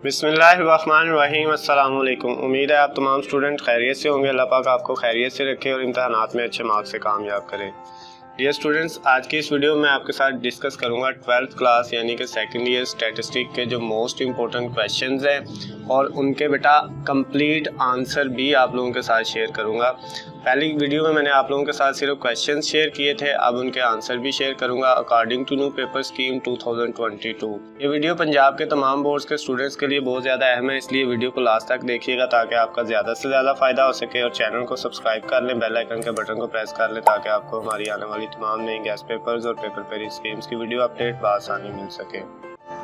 बिस्मिल्लाहिर्रहमानिर्रहीम। अस्सलाम वालेकुम। उम्मीद है आप तमाम स्टूडेंट खैरियत से होंगे। अल्लाह पाक आपको खैरियत से रखे और इम्तहानात में अच्छे मार्क्स से कामयाब करे। डियर स्टूडेंट्स, आज की इस वीडियो में आपके साथ डिस्कस करूंगा 12th क्लास यानी कि सेकंड ईयर स्टैटिस्टिक के जो मोस्ट इंपॉर्टेंट क्वेश्चंस हैं और उनके बेटा कंप्लीट आंसर भी आप लोगों के साथ शेयर करूंगा। पहली वीडियो में मैंने आप लोगों के साथ सिर्फ क्वेश्चंस शेयर किए थे, अब उनके आंसर भी शेयर करूंगा according to new paper scheme 2022। ये वीडियो पंजाब के तमाम बोर्ड्स के स्टूडेंट्स के लिए बहुत ज़्यादा अहम है, इसलिए वीडियो को लास्ट तक देखिएगा ताकि आपका ज़्यादा से ज़्यादा फ़ायदा हो सके। और चैनल को सब्सक्राइब कर लें, बेल आइकन के बटन को प्रेस कर लें ताकि आपको हमारी आने वाली तमाम नई गैस पेपर्स और पेपर पेरी स्कीम्स की वीडियो अपडेट बआसानी मिल सके।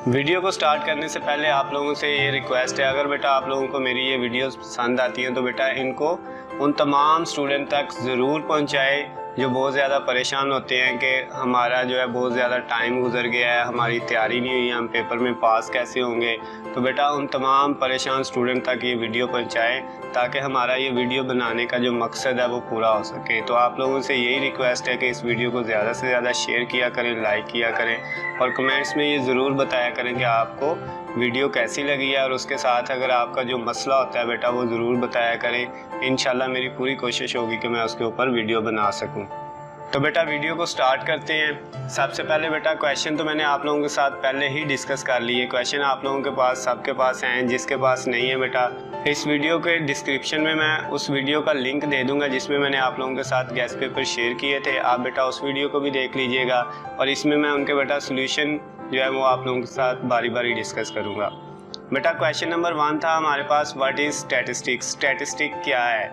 वीडियो को स्टार्ट करने से पहले आप लोगों से ये रिक्वेस्ट है, अगर बेटा आप लोगों को मेरी ये वीडियोस पसंद आती हैं तो बेटा इनको उन तमाम स्टूडेंट तक ज़रूर पहुंचाए जो बहुत ज़्यादा परेशान होते हैं कि हमारा जो है बहुत ज़्यादा टाइम गुजर गया है, हमारी तैयारी नहीं हुई, हम पेपर में पास कैसे होंगे। तो बेटा उन तमाम परेशान स्टूडेंट तक ये वीडियो पहुंचाएं ताकि हमारा ये वीडियो बनाने का जो मकसद है वो पूरा हो सके। तो आप लोगों से यही रिक्वेस्ट है कि इस वीडियो को ज़्यादा से ज़्यादा शेयर किया करें, लाइक किया करें और कमेंट्स में ये ज़रूर बताया करें कि आपको वीडियो कैसी लगी है। और उसके साथ अगर आपका जो मसला होता है बेटा वो ज़रूर बताया करें। इंशाल्लाह मेरी पूरी कोशिश होगी कि मैं उसके ऊपर वीडियो बना सकूं। तो बेटा वीडियो को स्टार्ट करते हैं। सबसे पहले बेटा क्वेश्चन तो मैंने आप लोगों के साथ पहले ही डिस्कस कर लिए। क्वेश्चन आप लोगों के पास सबके पास हैं, जिसके पास नहीं है बेटा इस वीडियो के डिस्क्रिप्शन में मैं उस वीडियो का लिंक दे दूंगा जिसमें मैंने आप लोगों के साथ गैस पेपर शेयर किए थे। आप बेटा उस वीडियो को भी देख लीजिएगा और इसमें मैं उनके बेटा सोल्यूशन जो है वो आप लोगों के साथ बारी बारी डिस्कस करूँगा। बेटा क्वेश्चन नंबर 1 था हमारे पास, व्हाट इज़ स्टैटिस्टिक। स्टैटिस्टिक क्या है?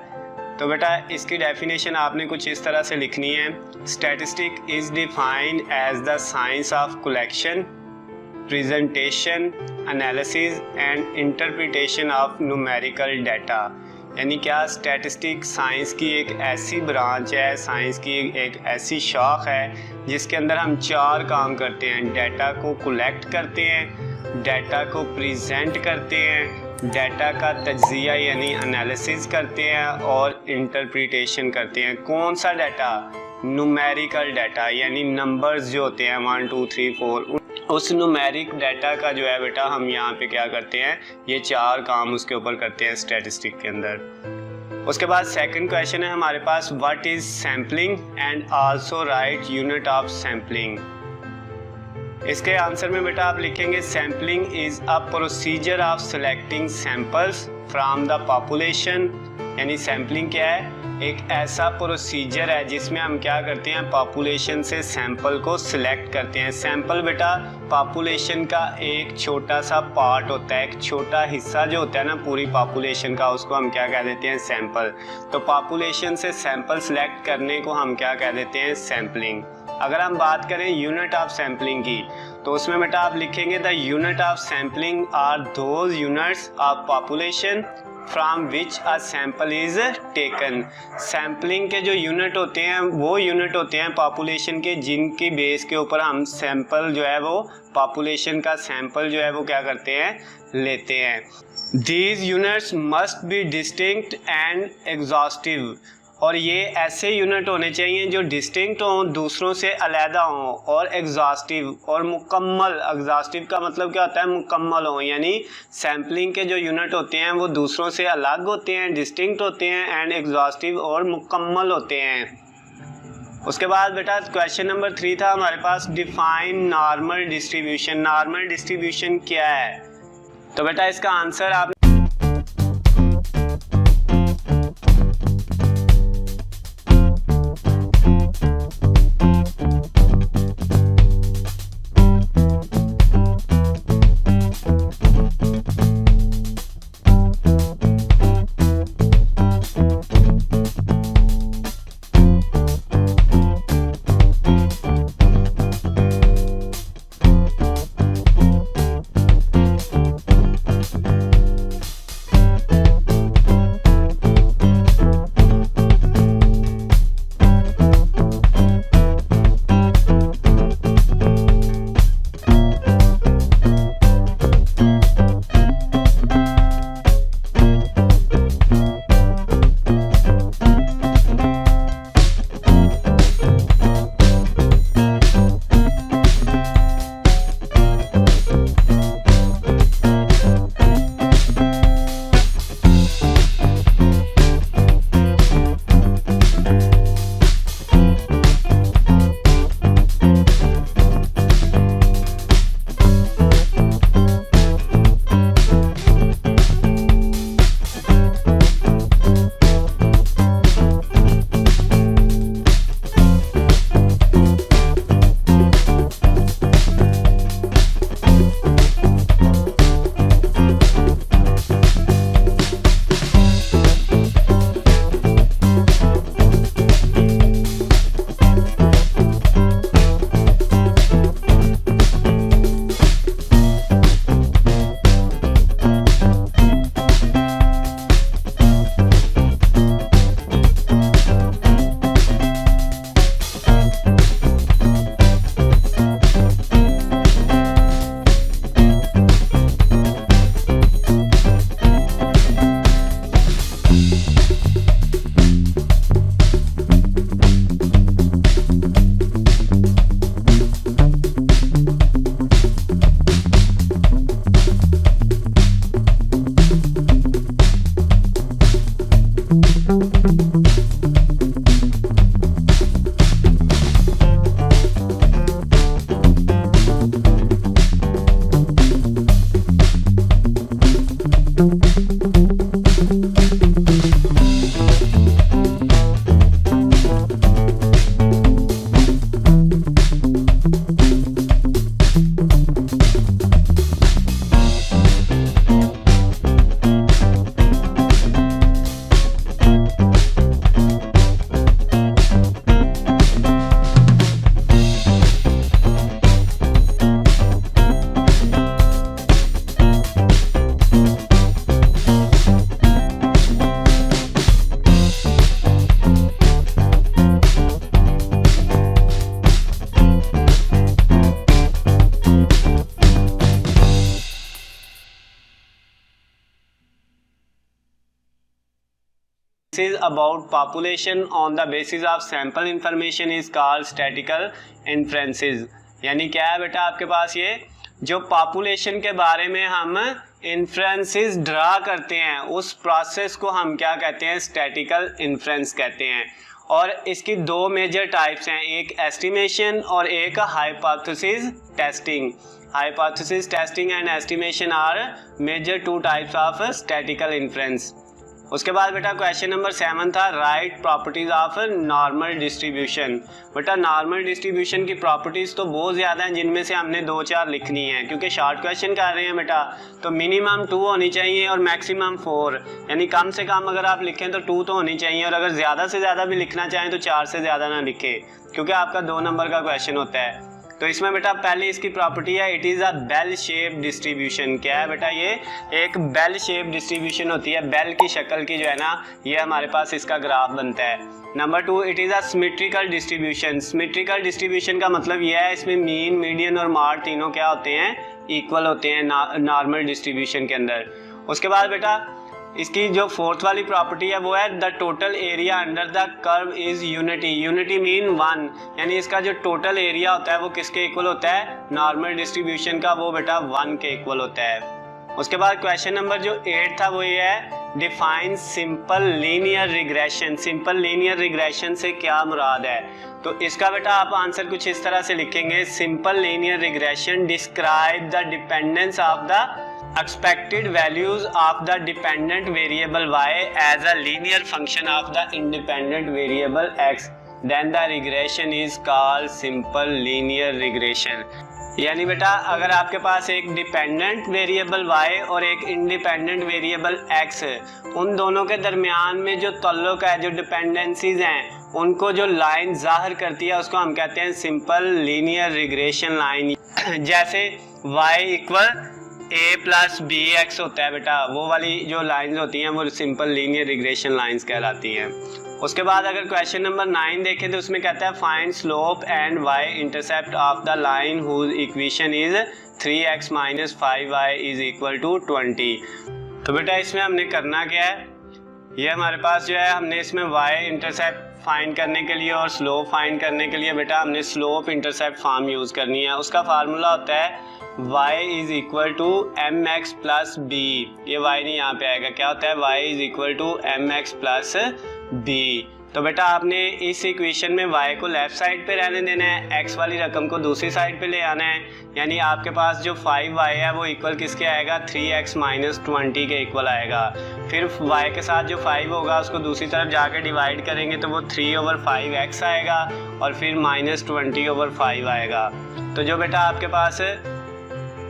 तो बेटा इसकी डेफिनेशन आपने कुछ इस तरह से लिखनी है। Statistic is defined as the science of collection, presentation, analysis and interpretation of numerical data. यानी क्या स्टैटिस्टिक साइंस की एक ऐसी ब्रांच है, साइंस की एक ऐसी शाख है जिसके अंदर हम 4 काम करते हैं। डाटा को कलेक्ट करते हैं, डाटा को प्रेजेंट करते हैं, डाटा का तज्जिया यानी एनालिसिस करते हैं और इंटरप्रिटेशन करते हैं। कौन सा डाटा? न्यूमेरिकल डाटा यानी नंबर्स जो होते हैं 1 2 3 4, उस न्यूमेरिक डाटा का जो है बेटा हम यहाँ पे क्या करते हैं, ये 4 काम उसके ऊपर करते हैं स्टैटिस्टिक के अंदर। उसके बाद सेकंड क्वेश्चन है हमारे पास, what is sampling and also write unit of sampling. इसके आंसर में बेटा आप लिखेंगे sampling is a procedure of selecting samples from the population. यानी सैम्पलिंग क्या है? एक ऐसा प्रोसीजर है जिसमें हम क्या करते हैं, पॉपुलेशन से सैंपल को सिलेक्ट करते हैं। सैंपल बेटा पॉपुलेशन का एक छोटा सा पार्ट होता है, एक छोटा हिस्सा जो होता है ना पूरी पॉपुलेशन का, उसको हम क्या कह देते हैं, सैंपल। तो पॉपुलेशन से सैंपल सिलेक्ट करने को हम क्या कह देते हैं, सैम्पलिंग। अगर हम बात करें यूनिट ऑफ सैम्पलिंग की तो उसमें बेटा आप लिखेंगे the unit of sampling are those units of population from which a sample is taken. Sampling के जो यूनिट होते हैं वो यूनिट होते हैं पॉपुलेशन के जिनकी बेस के ऊपर हम सैंपल जो है वो पॉपुलेशन का सैंपल जो है वो क्या करते हैं, लेते हैं। These units must be distinct and exhaustive. और ये ऐसे यूनिट होने चाहिए जो डिस्टिंक्ट हों, दूसरों से अलहदा हों और एग्जॉस्टिव और मुकम्मल। एग्जॉस्टिव का मतलब क्या होता है, मुकम्मल हों। यानी सैम्पलिंग के जो यूनिट होते हैं वो दूसरों से अलग होते हैं, डिस्टिंक्ट होते हैं एंड एग्जॉस्टिव और मुकम्मल होते हैं। उसके बाद बेटा क्वेश्चन नंबर 3 था हमारे पास, define normal distribution. Normal distribution क्या है? तो बेटा इसका आंसर आप is about population on the basis of sample information is called statistical inferences। यानी क्या है बेटा आपके पास, ये जो पॉपुलेशन के बारे में हम इन्फ्रेंसेस ड्रा करते हैं उस प्रोसेस को हम क्या कहते हैं, स्टैटिकल इन्फ्रेंस कहते हैं। और इसकी दो मेजर टाइप्स हैं, एक एस्टिमेशन और एक hypothesis testing. Hypothesis testing and estimation are major two types of statical inference. उसके बाद बेटा क्वेश्चन नंबर 7 था, write properties of normal distribution. बेटा नॉर्मल डिस्ट्रीब्यूशन की प्रॉपर्टीज तो बहुत ज़्यादा हैं, जिनमें से हमने 2-4 लिखनी है, क्योंकि शॉर्ट क्वेश्चन कर रहे हैं बेटा, तो मिनिमम 2 होनी चाहिए और मैक्सिमम 4, यानी कम से कम अगर आप लिखें तो 2 तो होनी चाहिए, और अगर ज़्यादा से ज़्यादा भी लिखना चाहें तो 4 से ज़्यादा ना लिखें, क्योंकि आपका 2 नंबर का क्वेश्चन होता है। तो इसमें बेटा पहले इसकी प्रॉपर्टी है, it is a bell shape distribution. क्या है बेटा, ये एक बेल शेप डिस्ट्रीब्यूशन होती है, बेल की शक्ल की जो है ना, ये हमारे पास इसका ग्राफ बनता है। Number 2, it is a symmetrical distribution. Symmetrical distribution का मतलब यह है, इसमें मीन, मीडियन और मार्ड तीनों क्या होते हैं, इक्वल होते हैं नॉर्मल डिस्ट्रीब्यूशन के अंदर। उसके बाद बेटा इसकी जो 4th वाली प्रॉपर्टी है वो है, the total area under the curve is unity. Unity mean 1, यानी इसका जो टोटल एरिया होता है वो किसके इक्वल होता है, नॉर्मल डिस्ट्रीब्यूशन का, वो बेटा 1 के इक्वल होता है। उसके बाद क्वेश्चन नंबर जो 8 था वो ये है, define simple linear regression. Simple linear regression से क्या मुराद है, तो इसका बेटा आप आंसर कुछ इस तरह से लिखेंगे, simple linear regression describe the dependence of the expected values of the dependent variable y as a linear function of the independent variable x, then the regression is called simple linear regression। यानी बेटा अगर आपके पास एक dependent variable y और एक independent variable x, उन दोनों के दरमियान में जो ताल्लुक है, जो डिपेंडेंसीज हैं, उनको जो लाइन जाहिर करती है उसको हम कहते हैं सिंपल लीनियर रिग्रेशन लाइन। जैसे y equal a plus B X होता है बेटा, वो वाली जो लाइंस होती हैं वो सिंपल लीनियर रिग्रेशन लाइंस कहलाती हैं। उसके बाद अगर क्वेश्चन नंबर 9 देखें तो उसमें कहता है, find slope and y intercept of the line whose equation is 3x minus 5y is equal to 20। तो बेटा इसमें हमने करना क्या है, ये हमारे पास जो है, हमने इसमें y इंटरसेप्ट फाइंड करने के लिए और स्लोप फाइंड करने के लिए बेटा हमने स्लोप इंटरसेप्ट फॉर्म यूज़ करनी है। उसका फार्मूला होता है y is equal to M X plus B. ये y नहीं यहाँ पे आएगा, क्या होता है, y is equal to M X plus B. तो बेटा आपने इस इक्वेशन में y को लेफ्ट साइड पे रहने देना है, x वाली रकम को दूसरी साइड पे ले आना है, यानी आपके पास जो 5y है वो इक्वल किसके आएगा, 3x माइनस 20 के इक्वल आएगा। फिर y के साथ जो 5 होगा उसको दूसरी तरफ जाके डिवाइड करेंगे तो वो 3/5x आएगा, और फिर माइनस 20/5 आएगा। तो जो बेटा आपके पास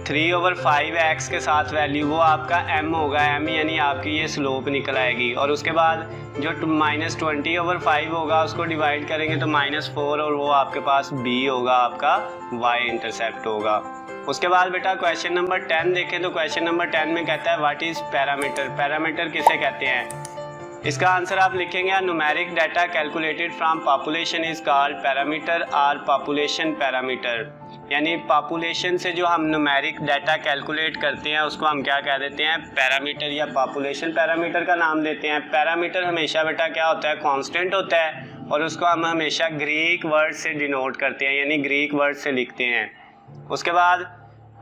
3/5x के साथ वैल्यू वो आपका m होगा, m यानी आपकी ये स्लोप निकल आएगी। और उसके बाद जो माइनस 20/5 होगा उसको डिवाइड करेंगे तो -4, और वो आपके पास b होगा, आपका y इंटरसेप्ट होगा। उसके बाद बेटा क्वेश्चन नंबर 10 देखें तो क्वेश्चन नंबर 10 में कहता है, व्हाट इज पैरामीटर। पैरामीटर किसे कहते हैं, इसका आंसर आप लिखेंगे, numeric data calculated from population is called parameter और पॉपुलेशन पैरामीटर। यानी पॉपुलेशन से जो हम न्यूमेरिक डाटा कैलकुलेट करते हैं उसको हम क्या कह देते हैं, पैरामीटर या पॉपुलेशन पैरामीटर का नाम देते हैं। पैरामीटर हमेशा बेटा क्या होता है, कांस्टेंट होता है, और उसको हम हमेशा ग्रीक वर्ड से डिनोट करते हैं, यानी ग्रीक वर्ड से लिखते हैं। उसके बाद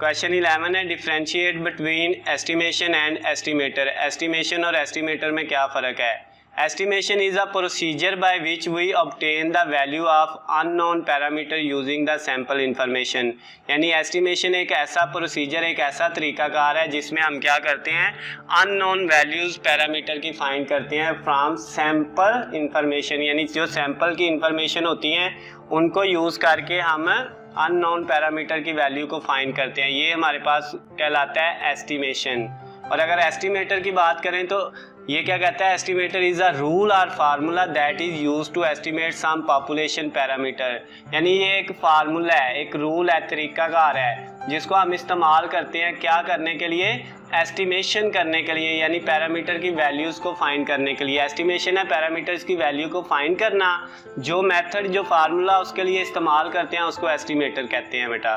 क्वेश्चन 11 है, differentiate between estimation and estimator. Estimation और एस्टिमेटर में क्या फ़र्क है। Estimation is a procedure by which we obtain the value of unknown parameter using the sample information. यानी एस्टिमेशन एक ऐसा प्रोसीजर, एक ऐसा तरीकाकार है जिसमें हम क्या करते हैं, अननोन वैल्यूज़ पैरामीटर की फाइंड करते हैं फ्रॉम सैम्पल इंफॉर्मेशन। यानी जो सैम्पल की इंफॉर्मेशन होती हैं उनको यूज़ करके हम अननोन पैरामीटर की वैल्यू को फाइंड करते हैं, ये हमारे पास कहलाता है एस्टिमेशन। और अगर एस्टिमेटर की बात करें तो ये क्या कहता है, एस्टिमेटर इज़ अ रूल और formula that is used to estimate some population parameter. यानी ये एक फार्मूला है, एक रूल है, तरीकाकार है जिसको हम इस्तेमाल करते हैं क्या करने के लिए, एस्टिमेशन करने के लिए, यानी पैरामीटर की वैल्यूज़ को फाइंड करने के लिए। एस्टिमेशन है पैरामीटर्स की वैल्यू को फाइंड करना, जो मेथड, जो फार्मूला उसके लिए इस्तेमाल करते हैं उसको एस्टिमेटर कहते हैं बेटा।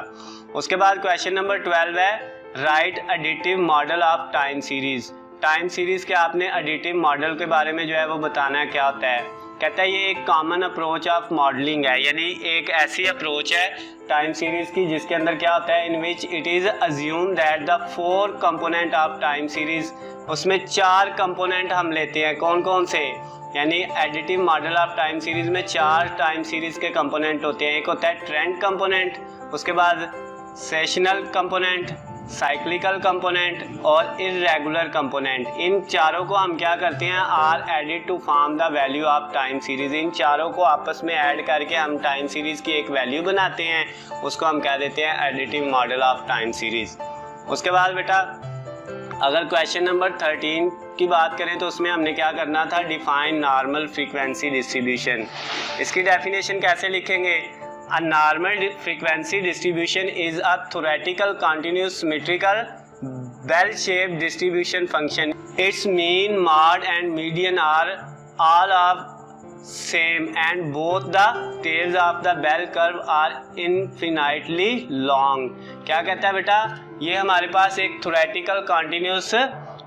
उसके बाद क्वेश्चन नंबर 12 है, right additive model of time series. Time series के आपने एडिटिव मॉडल के बारे में जो है वो बताना है क्या होता है। कहता है ये एक कॉमन अप्रोच ऑफ मॉडलिंग है, यानी एक ऐसी अप्रोच है टाइम सीरीज़ की जिसके अंदर क्या होता है, in which it is assume that the 4 component of time series, उसमें 4 कंपोनेंट हम लेते हैं। कौन कौन से, यानी additive model of time series में 4 टाइम सीरीज़ के कंपोनेंट होते हैं। एक होता है ट्रेंड कंपोनेंट, उसके बाद सेशनल कंपोनेंट, साइक्लिकल कंपोनेंट और इर्रेगुलर कंपोनेंट। इन चारों को हम क्या करते हैं, are added to form the value of time series. इन चारों को आपस में ऐड करके हम टाइम सीरीज की एक वैल्यू बनाते हैं, उसको हम कह देते हैं additive model of time series. उसके बाद बेटा अगर क्वेश्चन नंबर 13 की बात करें तो उसमें हमने क्या करना था, डिफाइन नॉर्मल फ्रीक्वेंसी डिस्ट्रीब्यूशन। इसकी डेफिनेशन कैसे लिखेंगे, A normal frequency distribution is a theoretical continuous symmetrical bell-shaped distribution function. Its mean, mode and median are all of same and both the tails of the bell curve are infinitely long. क्या कहता है बेटा, ये हमारे पास एक theoretical continuous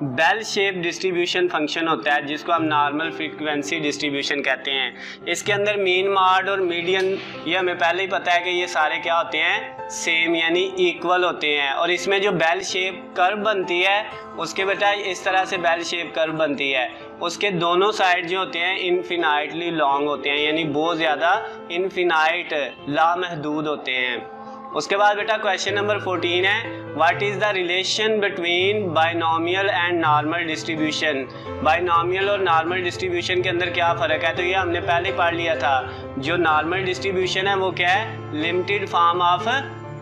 bell shape distribution function होता है जिसको हम नॉर्मल फ्रीक्वेंसी डिस्ट्रीब्यूशन कहते हैं। इसके अंदर मीन, मॉड और मीडियन ये हमें पहले ही पता है कि ये सारे क्या होते हैं, सेम यानी इक्वल होते हैं। और इसमें जो बेल शेप कर्व बनती है उसके बेटा इस तरह से बेल शेप कर्व बनती है, उसके दोनों साइड जो होते हैं इनफिनाइटली लॉन्ग होते हैं, यानी बहुत ज़्यादा इनफिनाइट लामहदूद होते हैं। उसके बाद बेटा क्वेश्चन नंबर 14 है, what is the relation between binomial and normal distribution. Binomial और नॉर्मल डिस्ट्रीब्यूशन के अंदर क्या फ़र्क है, तो ये हमने पहले पढ़ लिया था। जो नॉर्मल डिस्ट्रीब्यूशन है वो क्या है, limited form of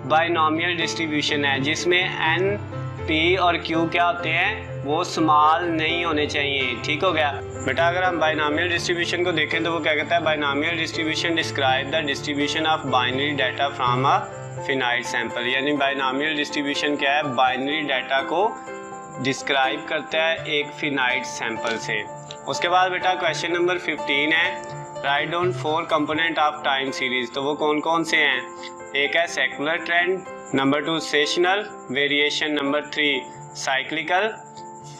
binomial distribution है जिसमें एन, पी और क्यू क्या होते हैं, वो स्मॉल नहीं होने चाहिए। ठीक हो गया बेटा। अगर हम बाइनोमियल डिस्ट्रीब्यूशन को देखें तो वो क्या कहता है, binomial distribution describe the distribution of binary data from a finite sample. यानी बाइनोमियल डिस्ट्रीब्यूशन क्या है, बाइनरी डाटा को डिस्क्राइब करता है एक फिनाइट सैंपल से। उसके बाद बेटा क्वेश्चन नंबर 15 है, write down 4 component of time series. तो वो कौन कौन से हैं, एक है secular trend, number 2 sessional variation, number 3 cyclical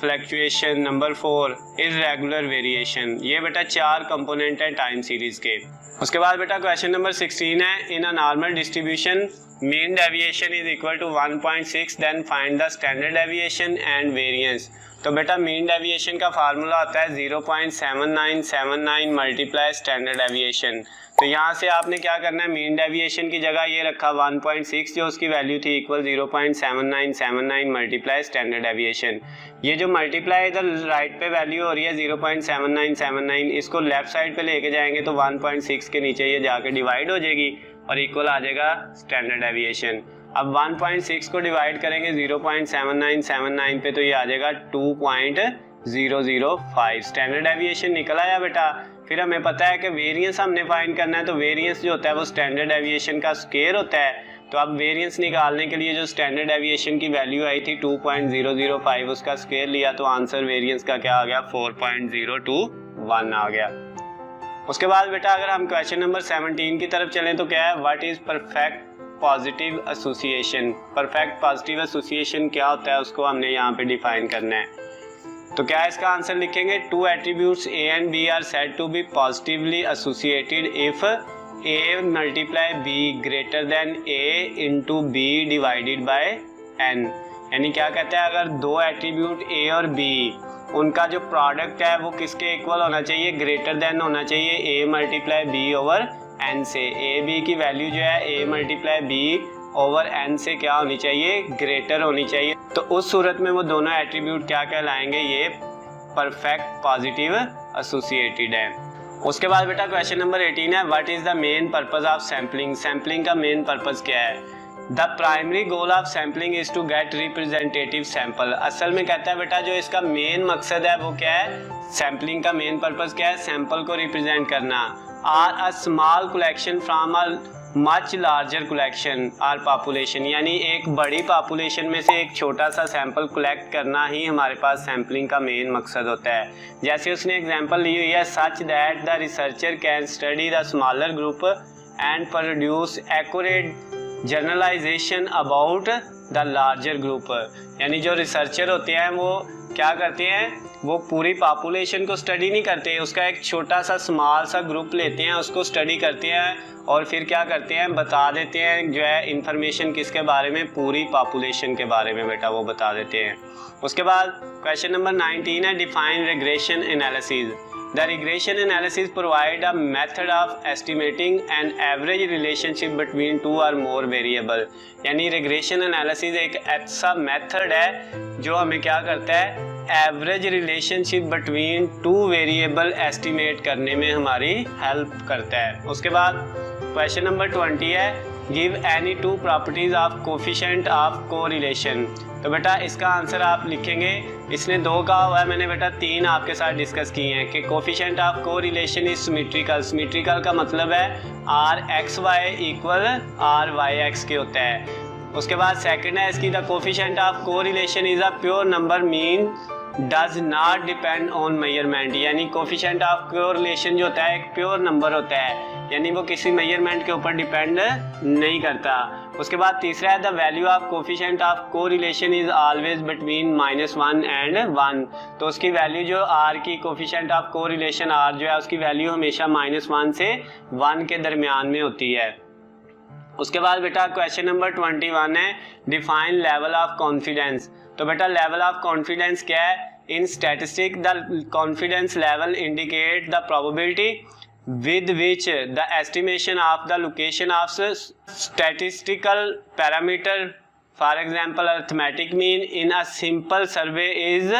fluctuation, number 4 irregular variation. ये बेटा 4 कंपोनेंट हैं टाइम सीरीज के। उसके बाद बेटा क्वेश्चन नंबर 16 है, in a normal distribution mean deviation is equal to 1.6 then find the standard deviation and variance. तो बेटा मीन डेविएशन का फार्मूला होता है 0.7979 मल्टीप्लाई स्टैंडर्ड डेविएशन। तो यहाँ से आपने क्या करना है, मीन डेविएशन की जगह ये रखा 1.6 जो उसकी वैल्यू थी इक्वल 0.7979 मल्टीप्लाई स्टैंडर्ड डेविएशन। ये जो मल्टीप्लाई इधर राइट पे वैल्यू हो रही है 0.7979, इसको लेफ्ट साइड पे लेके जाएंगे तो 1.6 के नीचे ये जाके डिवाइड हो जाएगी और इक्वल आ जाएगा स्टैंडर्ड डेविएशन। अब 1.6 को डिवाइड करेंगे 0.7979 पे तो ये आ जाएगा 2.005 स्टैंडर्ड डेविएशन निकल आया बेटा। फिर हमें पता है कि वेरिएंस हमने फाइंड करना है, तो वेरिएंस जो होता है वो स्टैंडर्ड डेविएशन का स्क्वायर होता है। तो अब वेरिएंस निकालने के लिए जो स्टैंडर्ड डेविएशन की वैल्यू आई थी 2.005, उसका स्क्वायर लिया तो आंसर वेरिएंस का क्या आ गया, 4.021 आ गया। उसके बाद बेटा अगर हम क्वेश्चन नंबर 17 की तरफ चलें तो क्या है, what is perfect positive association. Perfect positive association क्या होता है उसको हमने यहाँ पे डिफाइन करना है। तो क्या इसका आंसर लिखेंगे, 2 attributes A and B are said to be positively associated if A multiply B greater than A into B divided by N। यानी क्या कहता है, अगर 2 एट्रीब्यूट A और B उनका जो प्रोडक्ट है वो किसके इक्वल होना चाहिए, ग्रेटर देन होना चाहिए A multiply B over N से। A B की वैल्यू जो है A multiply B over N से क्या होनी चाहिए, ग्रेटर होनी चाहिए। तो उस सूरत में वो दोनों एट्रीब्यूट क्या कहलाएंगे, ये परफेक्ट पॉजिटिव एसोसिएटेड है। उसके बाद बेटा क्वेश्चन नंबर 18 है, what is the main purpose of sampling. Sampling का मेन पर्पस क्या है, the primary goal of sampling is to get representative sample. असल में कहता है बेटा जो इसका मेन मकसद है वो क्या है, सैम्पलिंग का मेन पर्पस क्या है, सैंपल को रिप्रेजेंट करना। Or a small collection from a much larger collection or population, यानी एक बड़ी पॉपुलेशन में से एक छोटा सा सैंपल कलेक्ट करना ही हमारे पास सैम्पलिंग का मेन मकसद होता है। जैसे उसने एग्जांपल ली हुई है, such that the researcher can study the smaller group and produce accurate generalisation about the larger group. यानी जो रिसर्चर होते हैं वो क्या करते हैं, वो पूरी पॉपुलेशन को स्टडी नहीं करते, उसका एक छोटा सा स्मॉल सा ग्रुप लेते हैं, उसको स्टडी करते हैं और फिर क्या करते हैं, बता देते हैं जो है इंफॉर्मेशन किसके बारे में, पूरी पॉपुलेशन के बारे में बेटा वो बता देते हैं। उसके बाद क्वेश्चन नंबर 19 है define regression analysis. The regression analysis provide a method of estimating an average relationship between two और मोर वेरिएबल। यानी रिग्रेशन एनालिसिस एक ऐसा मेथड है जो हमें क्या करता है, average relationship between two variable estimate करने में हमारी हेल्प करता है। उसके बाद क्वेश्चन नंबर 20 है give any two properties of coefficient of correlation. तो बेटा इसका आंसर आप लिखेंगे, इसने 2 कहा हुआ है, मैंने बेटा 3 आपके साथ डिस्कस किए हैं कि coefficient of correlation is symmetrical. Symmetrical का मतलब है R X Y equal R Y X के होता है। उसके बाद सेकंड है इसकी the coefficient of correlation is a pure number mean does not depend on measurement. यानी कोफिशिएंट ऑफ कोरिलेशन जो होता है एक प्योर नंबर होता है, यानी वो किसी मेजरमेंट के ऊपर डिपेंड नहीं करता। उसके बाद तीसरा है the value of coefficient of correlation is always between -1 and 1। तो उसकी वैल्यू जो आर की कोफिशिएंट ऑफ कोरिलेशन आर जो है उसकी वैल्यू हमेशा -1 से 1 के दरमियान में होती है। उसके बाद बेटा क्वेश्चन नंबर 21 है डिफाइन लेवल ऑफ कॉन्फिडेंस। तो बेटा लेवल ऑफ कॉन्फिडेंस क्या है, in statistic the confidence level indicate the probability with which the estimation of the location of statistical parameter, for example arithmetic mean in a simple survey is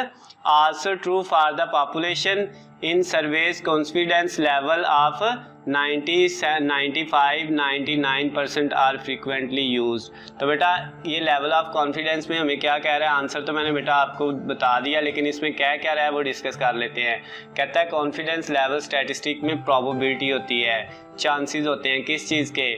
also true for the population. In surveys confidence level of 90, 95, 99% are frequently used। तो बेटा ये level of confidence में हमें क्या कह रहा है, answer तो मैंने बेटा आपको बता दिया, लेकिन इसमें क्या कह रहा है वो डिस्कस कर लेते हैं। कहता है कॉन्फिडेंस लेवल स्टैटिस्टिक में प्रोबेबिलिटी होती है, चांसेस होते हैं किस चीज़ के,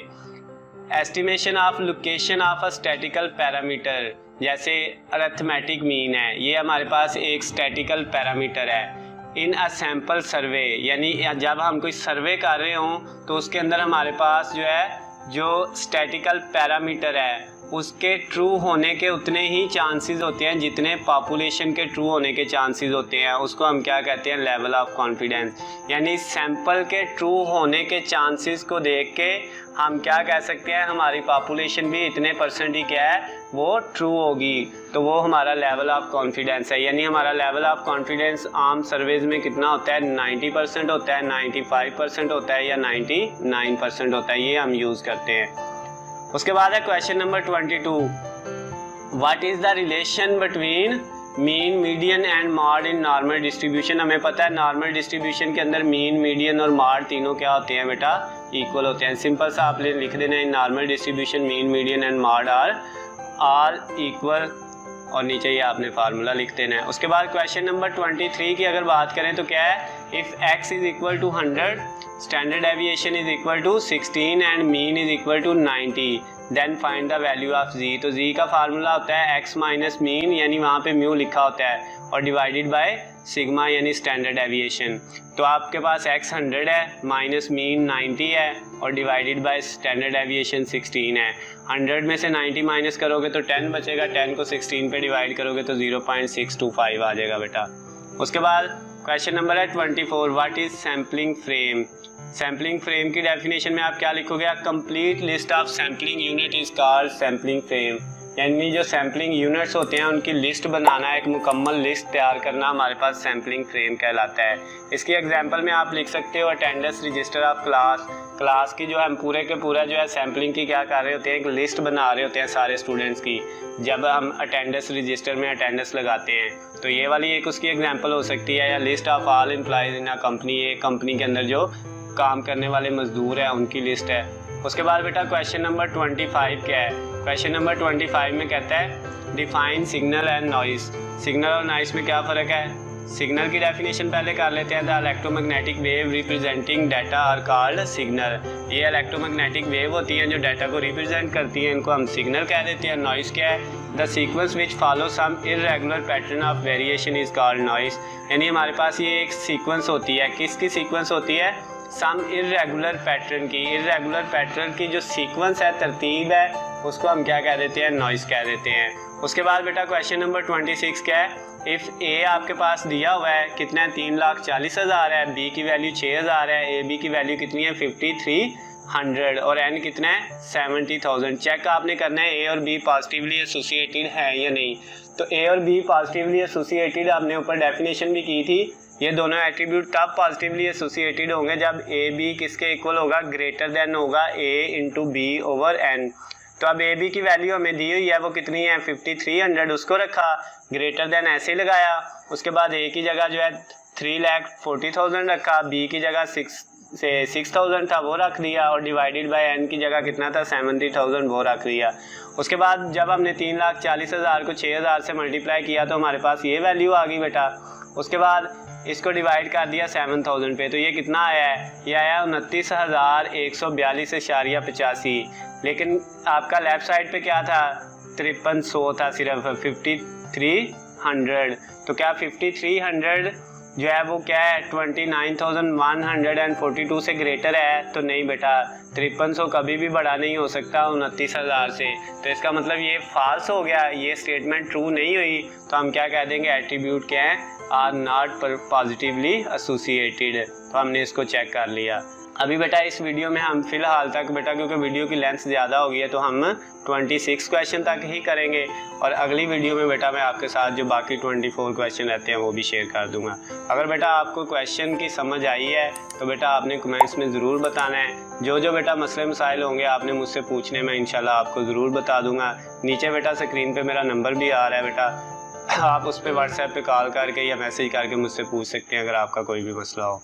estimation of location of a statistical parameter. जैसे अरिथमेटिक मीन है, ये हमारे पास एक स्टैटिकल पैरामीटर है। इन अ सैम्पल सर्वे, यानी जब हम कोई सर्वे कर रहे हों तो उसके अंदर हमारे पास जो है जो स्टैटिकल पैरामीटर है उसके ट्रू होने के उतने ही चांसेस होते हैं जितने पॉपुलेशन के ट्रू होने के चांसेस होते हैं, उसको हम क्या कहते हैं, लेवल ऑफ कॉन्फिडेंस। यानी सैंपल के ट्रू होने के चांसेस को देख के हम क्या कह सकते हैं, हमारी पॉपुलेशन भी इतने % ही क्या है वो ट्रू होगी, तो वो हमारा लेवल ऑफ कॉन्फिडेंस है। यानी हमारा लेवल ऑफ कॉन्फिडेंस आम सर्वेज में कितना होता है, 90% होता है, 95% होता है या 99% होता है, ये हम यूज़ करते हैं। उसके बाद है question number 22 what is the relation between mean median and mod in normal distribution. हमें पता है नॉर्मल डिस्ट्रीब्यूशन के अंदर मीन मीडियन और मॉड तीनों क्या होते हैं बेटा, इक्वल होते हैं। सिंपल सा आप लिख देना in normal distribution mean median and mode are equal, और नीचे ये आपने फार्मूला लिख देना है। उसके बाद क्वेश्चन नंबर 23 की अगर बात करें तो क्या है, if x is equal to 100 standard deviation is equal to 16 and mean is equal to 90 then find the value of z। तो z का फार्मूला होता है x माइनस मीन, यानी वहाँ पे म्यू लिखा होता है, और डिवाइडेड बाय सिग्मा यानी स्टैंडर्ड डेविएशन। तो आपके पास x 100 है, माइनस मीन 90 है, और डिवाइडेड बाय स्टैंडर्ड डेविएशन 16 है। 100 में से 90 माइनस करोगे तो 10 बचेगा, 10 को 16 पे डिवाइड करोगे तो 0.625 आ जाएगा बेटा। उसके बाद क्वेश्चन नंबर है 24 what is sampling frame. Sampling frame की डेफिनेशन में आप क्या लिखोगे, a complete list of sampling unit is called sampling frame. यानी जो सैम्पलिंग यूनिट्स होते हैं उनकी लिस्ट बनाना, एक मुकम्मल लिस्ट तैयार करना हमारे पास सैम्पलिंग फ्रेम कहलाता है। इसकी एग्जांपल में आप लिख सकते हो अटेंडेंस रजिस्टर ऑफ क्लास की जो हम पूरे के पूरा जो है सैम्पलिंग की क्या कर रहे होते हैं, एक लिस्ट बना रहे होते हैं सारे स्टूडेंट्स की, जब हम अटेंडेंस रजिस्टर में अटेंडेंस लगाते हैं। तो ये वाली एक उसकी एग्जांपल हो सकती है, या list of all employees in a company, एक कंपनी के अंदर जो काम करने वाले मजदूर हैं उनकी लिस्ट है। उसके बाद बेटा क्वेश्चन नंबर 25 क्या है, क्वेश्चन नंबर 25 में कहता है define signal and noise. Signal और नॉइस में क्या फ़र्क है, सिग्नल की डेफिनेशन पहले कर लेते हैं। The electromagnetic wave representing data are called signal. ये इलेक्ट्रोमैग्नेटिक वेव होती हैं जो डाटा को रिप्रेजेंट करती हैं, इनको हम सिग्नल कह देते हैं। नॉइस क्या है, the sequence which follow some irregular pattern of variation is called noise. यानी हमारे पास ये एक सीक्वेंस होती है, किसकी सीक्वेंस होती है, सम इर्रेगुलर पैटर्न की। इर्रेगुलर पैटर्न की जो सीक्वेंस है, तरतीब है, उसको हम क्या कह देते हैं, नॉइस कह देते हैं। उसके बाद बेटा क्वेश्चन नंबर 26 क्या है, इफ़ ए आपके पास दिया हुआ है कितना है 3,40,000 है, बी की वैल्यू 6,000 है, ए बी की वैल्यू कितनी है 5,300 और एन कितना है 70,000। चेक आपने करना है ए और बी पॉजिटिवली एसोसिएटेड है या नहीं। तो ए और बी पॉजिटिवली एसोसिएटेड आपने ऊपर डेफिनेशन भी की थी। ये दोनों एट्रीब्यूट तब पॉजिटिवली एसोसिएटेड होंगे जब ए बी किसके इक्वल होगा, ग्रेटर देन होगा ए इंटू बी ओवर एन। तो अब ए बी की वैल्यू हमें दी हुई है वो कितनी है 5,300, उसको रखा, ग्रेटर देन ऐसे ही लगाया। उसके बाद ए की जगह जो है 3,40,000 रखा, बी की जगह 6,000 था वो रख दिया और डिवाइडेड बाय एन की जगह कितना था 70,000 वो रख दिया। उसके बाद जब हमने 3,40,000 को 6,000 से मल्टीप्लाई किया तो हमारे पास ये वैल्यू आ गई बेटा। उसके बाद इसको डिवाइड कर दिया 7,000 पे, तो ये कितना आया है, ये आया 29,142.85। लेकिन आपका लेफ्ट साइड पे क्या था 5300 था, सिर्फ 5,300। तो क्या 5,300 जो है वो क्या है 29,142 से ग्रेटर है? तो नहीं बेटा, 5300 कभी भी बड़ा नहीं हो सकता 29,000 से। तो इसका मतलब ये फॉल्स हो गया, ये स्टेटमेंट ट्रू नहीं हुई। तो हम क्या कह देंगे, एट्रीब्यूट क्या है, आर नॉट पॉजिटिवली एसोसिएटेड। तो हमने इसको चेक कर लिया। अभी बेटा इस वीडियो में हम फिलहाल तक बेटा, क्योंकि वीडियो की लेंथ ज़्यादा हो गई है, तो हम 26 क्वेश्चन तक ही करेंगे और अगली वीडियो में बेटा मैं आपके साथ जो बाकी 24 क्वेश्चन रहते हैं वो भी शेयर कर दूंगा। अगर बेटा आपको क्वेश्चन की समझ आई है तो बेटा आपने कमेंट्स में ज़रूर बताना है। जो बेटा मसले मसाइल होंगे आपने मुझसे पूछने में इंशाल्लाह आपको ज़रूर बता दूंगा। नीचे बेटा स्क्रीन पर मेरा नंबर भी आ रहा है बेटा, आप उस पर व्हाट्सएप पे कॉल करके या मैसेज करके मुझसे पूछ सकते हैं अगर आपका कोई भी मसला हो।